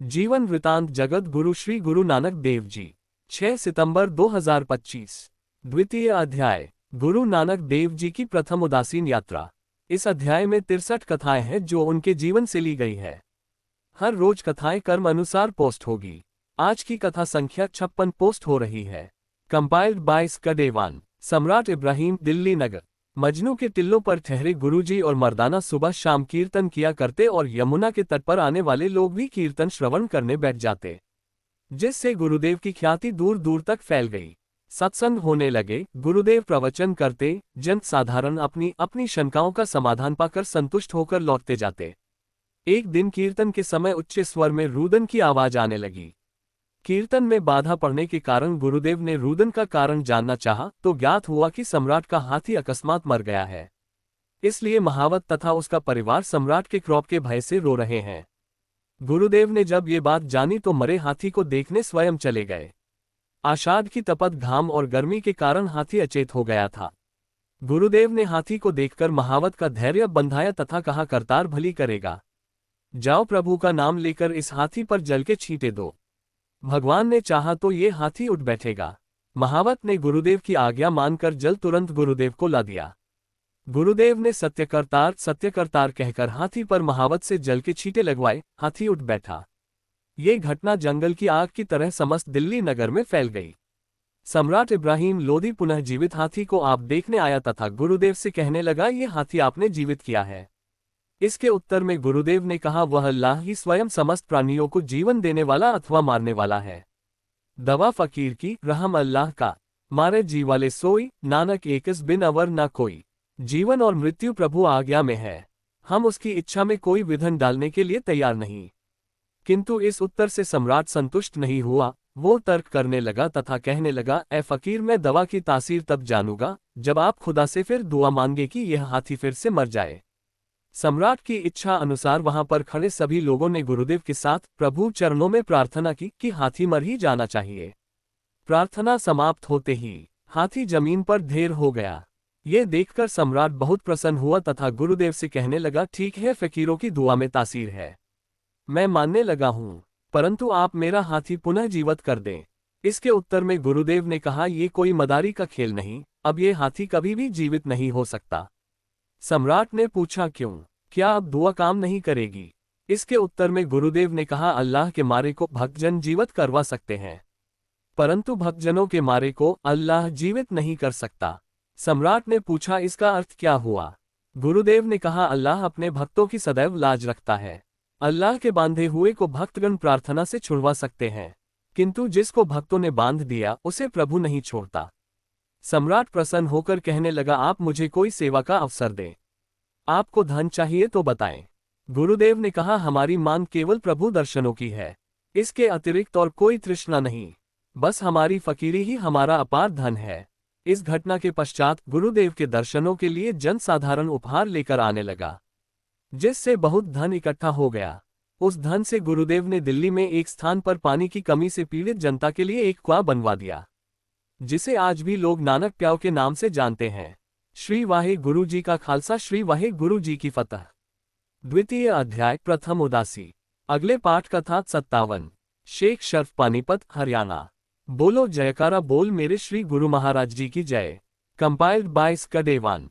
जीवन वृतांत जगत गुरु श्री गुरु नानक देव जी 6 सितंबर 2025। द्वितीय अध्याय गुरु नानक देव जी की प्रथम उदासीन यात्रा। इस अध्याय में 63 कथाएं हैं जो उनके जीवन से ली गई है। हर रोज कथाएं क्रम अनुसार पोस्ट होगी। आज की कथा संख्या 56 पोस्ट हो रही है। कंपाइल्ड बाय स्कडेवान। सम्राट इब्राहिम, दिल्ली नगर। मजनू के टिल्लों पर ठहरे गुरुजी और मर्दाना सुबह शाम कीर्तन किया करते और यमुना के तट पर आने वाले लोग भी कीर्तन श्रवण करने बैठ जाते, जिससे गुरुदेव की ख्याति दूर दूर तक फैल गई। सत्संग होने लगे, गुरुदेव प्रवचन करते, जन साधारण अपनी अपनी शंकाओं का समाधान पाकर संतुष्ट होकर लौटते जाते। एक दिन कीर्तन के समय उच्च स्वर में रुदन की आवाज आने लगी। कीर्तन में बाधा पड़ने के कारण गुरुदेव ने रुदन का कारण जानना चाहा तो ज्ञात हुआ कि सम्राट का हाथी अकस्मात मर गया है। इसलिए महावत तथा उसका परिवार सम्राट के क्रोध के भय से रो रहे हैं। गुरुदेव ने जब ये बात जानी तो मरे हाथी को देखने स्वयं चले गए। आषाढ़ की तपत, घाम और गर्मी के कारण हाथी अचेत हो गया था। गुरुदेव ने हाथी को देखकर महावत का धैर्य बंधाया तथा कहा, करतार भली करेगा, जाओ प्रभु का नाम लेकर इस हाथी पर जल के छींटे दो। भगवान ने चाहा तो ये हाथी उठ बैठेगा। महावत ने गुरुदेव की आज्ञा मानकर जल तुरंत गुरुदेव को ला दिया। गुरुदेव ने सत्यकर्तार सत्यकर्तार कहकर हाथी पर महावत से जल के छींटे लगवाए। हाथी उठ बैठा। ये घटना जंगल की आग की तरह समस्त दिल्ली नगर में फैल गई। सम्राट इब्राहिम लोदी पुनः जीवित हाथी को आप देखने आया तथा गुरुदेव से कहने लगा, ये हाथी आपने जीवित किया है। इसके उत्तर में गुरुदेव ने कहा, वह अल्लाह ही स्वयं समस्त प्राणियों को जीवन देने वाला अथवा मारने वाला है। दवा फकीर की, रहम अल्लाह का। मारे जी वाले सोई, नानक एकस बिन अवर न कोई। जीवन और मृत्यु प्रभु आज्ञा में है, हम उसकी इच्छा में कोई विघ्न डालने के लिए तैयार नहीं। किंतु इस उत्तर से सम्राट संतुष्ट नहीं हुआ। वो तर्क करने लगा तथा कहने लगा, ए फकीर, मैं दवा की तासीर तब जानूंगा जब आप खुदा से फिर दुआ मांगे कि यह हाथी फिर से मर जाए। सम्राट की इच्छा अनुसार वहां पर खड़े सभी लोगों ने गुरुदेव के साथ प्रभु चरणों में प्रार्थना की कि हाथी मर ही जाना चाहिए। प्रार्थना समाप्त होते ही हाथी जमीन पर ढेर हो गया। ये देखकर सम्राट बहुत प्रसन्न हुआ तथा गुरुदेव से कहने लगा, ठीक है, फकीरों की दुआ में तासीर है, मैं मानने लगा हूं, परंतु आप मेरा हाथी पुनः जीवित कर दें। इसके उत्तर में गुरुदेव ने कहा, ये कोई मदारी का खेल नहीं, अब ये हाथी कभी भी जीवित नहीं हो सकता। सम्राट ने पूछा, क्यों, क्या अब दुआ काम नहीं करेगी? इसके उत्तर में गुरुदेव ने कहा, अल्लाह के मारे को भक्तजन जीवित करवा सकते हैं, परंतु भक्तजनों के मारे को अल्लाह जीवित नहीं कर सकता। सम्राट ने पूछा, इसका अर्थ क्या हुआ? गुरुदेव ने कहा, अल्लाह अपने भक्तों की सदैव लाज रखता है। अल्लाह के बांधे हुए को भक्तगण प्रार्थना से छुड़वा सकते हैं, किंतु जिसको भक्तों ने बांध दिया उसे प्रभु नहीं छोड़ता। सम्राट प्रसन्न होकर कहने लगा, आप मुझे कोई सेवा का अवसर दें। आपको धन चाहिए तो बताएं। गुरुदेव ने कहा, हमारी मांग केवल प्रभु दर्शनों की है, इसके अतिरिक्त और कोई तृष्णा नहीं, बस हमारी फकीरी ही हमारा अपार धन है। इस घटना के पश्चात गुरुदेव के दर्शनों के लिए जन साधारण उपहार लेकर आने लगा, जिससे बहुत धन इकट्ठा हो गया। उस धन से गुरुदेव ने दिल्ली में एक स्थान पर पानी की कमी से पीड़ित जनता के लिए एक कुआं बनवा दिया, जिसे आज भी लोग नानक प्याऊ के नाम से जानते हैं। श्री वाहे गुरु जी का खालसा, श्री वाहे गुरु जी की फतह। द्वितीय अध्याय प्रथम उदासी। अगले पाठ कथा 57। शेख शर्फ, पानीपत, हरियाणा। बोलो जयकारा बोल मेरे श्री गुरु महाराज जी की जय। Compiled by स्कडेवान।